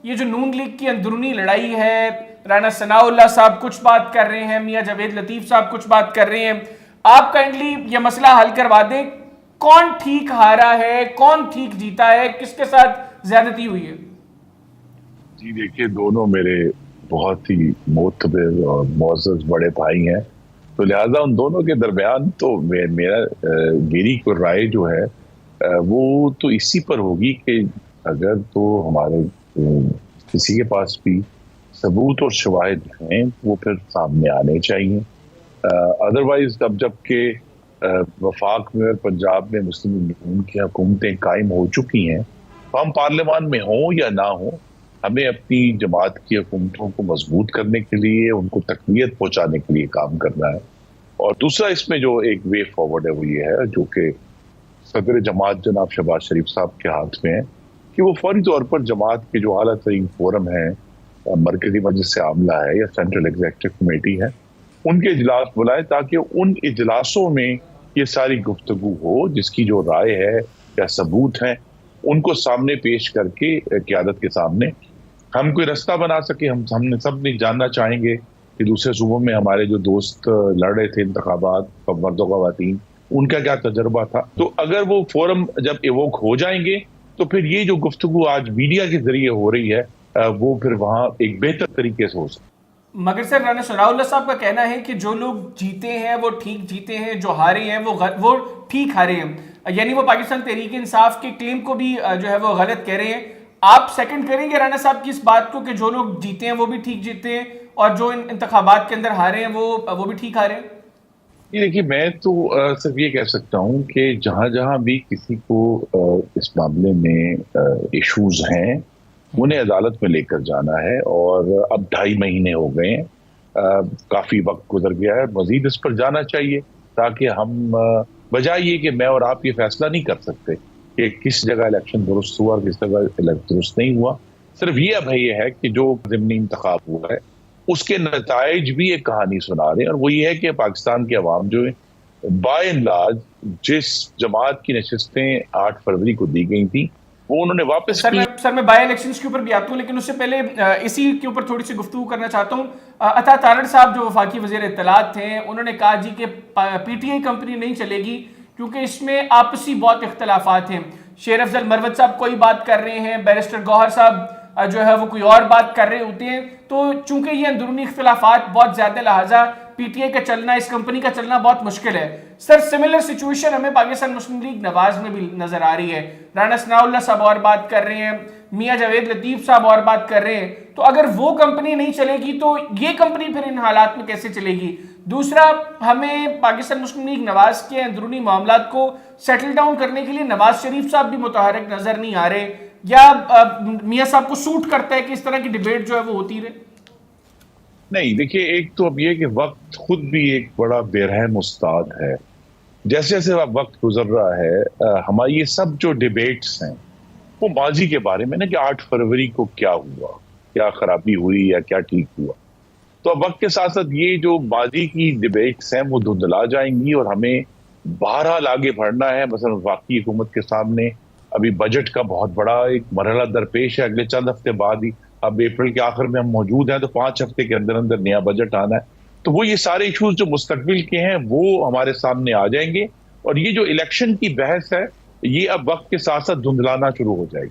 ये जो नून लीग की अंदरूनी लड़ाई है, राना सनाउल्लाह साहब कुछ बात कर रहे हैं, मियां जावेद लतीफ साहब कुछ बात कर रहे हैं, आप काइंडली ये मसला हल करवा दें। कौन ठीक हारा है, कौन ठीक जीता है, किसके साथ ज्यादती हुई है? जी देखिए, दोनों मेरे बहुत ही मोतबर और मोअज़्ज़ज़ बड़े भाई हैं, तो लिहाजा उन दोनों के दरमियान तो मेरी कोई राय जो है वो तो इसी पर होगी कि अगर तो हमारे किसी के पास भी सबूत और शवाहिद हैं वो फिर सामने आने चाहिए। अदरवाइज अब जबकि वफाक में और पंजाब में मुस्लिम लीग की हुकूमतें कायम हो चुकी हैं, तो हम पार्लियामान में हों या ना हों, हमें अपनी जमात की हुकूमतों को मजबूत करने के लिए, उनको तकवीत पहुंचाने के लिए काम करना है। और दूसरा इसमें जो एक वे फॉरवर्ड है वो ये है, जो कि सदर जमात जनाब शहबाज शरीफ साहब के हाथ में है, कि वो फौरी तौर पर जमात के जो आला तरीन फोरम है, मरकजी मजलिस आमला है या सेंट्रल एग्जीक्यूटिव कमेटी है, उनके इजलास बुलाए ताकि उन इजलासों में ये सारी गुफ्तगू हो, जिसकी जो राय है या सबूत है उनको सामने पेश करके क़यादत के सामने हम कोई रास्ता बना सके। हमने सब नहीं जानना चाहेंगे कि दूसरे सूबों में हमारे जो दोस्त लड़ रहे थे इंतखाबात, मर्दों ख़वातीन, उनका क्या तजर्बा था। तो अगर वो फोरम जब इवोक हो जाएंगे तो फिर ये जो गुफ्तगू आज मीडिया के जरिए हो रही है वो फिर वहां एक बेहतर तरीके से हो सकती। मगर सर, राना सनाउल्लाह साहब का कहना है कि जो लोग जीते हैं वो ठीक जीते हैं, जो हारे हैं वो ठीक हारे हैं, यानी वो पाकिस्तान तहरीक इंसाफ के क्लेम को भी जो है वो गलत कह रहे हैं। आप सेकंड करेंगे राना साहब की इस बात को कि जो लोग जीते हैं वो भी ठीक जीते हैं और जो इंतखाबात के अंदर हारे हैं वो भी ठीक हारे हैं? ये देखिए, मैं तो सिर्फ ये कह सकता हूँ कि जहां जहां भी किसी को इस मामले में इश्यूज हैं उन्हें अदालत में लेकर जाना है। और अब 2.5 महीने हो गए हैं, काफी वक्त गुजर गया है, मजीद इस पर जाना चाहिए ताकि हम बजाय ये कि मैं और आप ये फैसला नहीं कर सकते कि किस जगह इलेक्शन दुरुस्त हुआ और किस जगह दुरुस्त नहीं हुआ। सिर्फ ये अब ये है कि जो ज़िमनी इंतखाब हुआ है उसके नताइज भी एक कहानी सुना रहे हैं, और वो ये है कि पाकिस्तान के अवाम जो है बाय एंड लार्ज जिस जमात की नशिस्तें 8 फरवरी को दी गई थी वो उन्होंने वापस की। सर मैं बाई इलेक्शंस के ऊपर भी आता हूँ, लेकिन उससे पहले इसी के ऊपर थोड़ी सी गुफ्तगू करना चाहता हूँ। अता तारड़ साहब जो वफाकी वज़ीर इत्तलात थे, उन्होंने कहा जी कि पीटीआई कंपनी नहीं चलेगी क्योंकि इसमें आपसी बहुत इख्तलाफात हैं। शेर अफजल मरवत साहब कोई बात कर रहे हैं, बैरिस्टर गौहर साहब जो है वो कोई और बात कर रहे होते हैं। तो चूंकि ये अंदरूनी इख्तलाफात बहुत ज्यादा, लिहाजा पीटीआई का चलना, इस कंपनी का चलना बहुत मुश्किल है। सर, सिमिलर सिचुएशन हमें पाकिस्तान मुस्लिम लीग नवाज में भी नजर आ रही है। राना सनाउल्लाह साहब और बात कर रहे हैं, मियां जावेद लतीफ साहब और बात कर रहे हैं। तो अगर वो कंपनी नहीं चलेगी तो ये कंपनी फिर इन हालात में कैसे चलेगी? दूसरा, हमें पाकिस्तान मुस्लिम लीग नवाज के अंदरूनी मामलात को सेटल डाउन करने के लिए नवाज शरीफ साहब भी मुतहरक नजर नहीं आ रहे, या मियां साहब को सूट करता है कि इस तरह की डिबेट जो है वो होती रहे? नहीं, देखिए, एक तो अब ये कि वक्त खुद भी एक बड़ा बेरहम उस्ताद है। जैसे जैसे अब वक्त गुजर रहा है हमारी ये सब जो डिबेट्स हैं वो माजी के बारे में ना, कि 8 फरवरी को क्या हुआ, क्या खराबी हुई या क्या ठीक हुआ। तो अब वक्त के साथ साथ ये जो माजी की डिबेट्स हैं वो धुंधला जाएंगी और हमें बहरहाल आगे बढ़ना है। मसलन वफाकी हुकूमत के सामने अभी बजट का बहुत बड़ा एक मरहला दरपेश है, अगले चंद हफ्ते बाद ही। अब अप्रैल के आखिर में हम मौजूद हैं, तो 5 हफ्ते के अंदर अंदर नया बजट आना है। तो वो ये सारे इशूज जो मुस्तकबिल के हैं वो हमारे सामने आ जाएंगे, और ये जो इलेक्शन की बहस है ये अब वक्त के साथ साथ धुंधलाना शुरू हो जाएगी।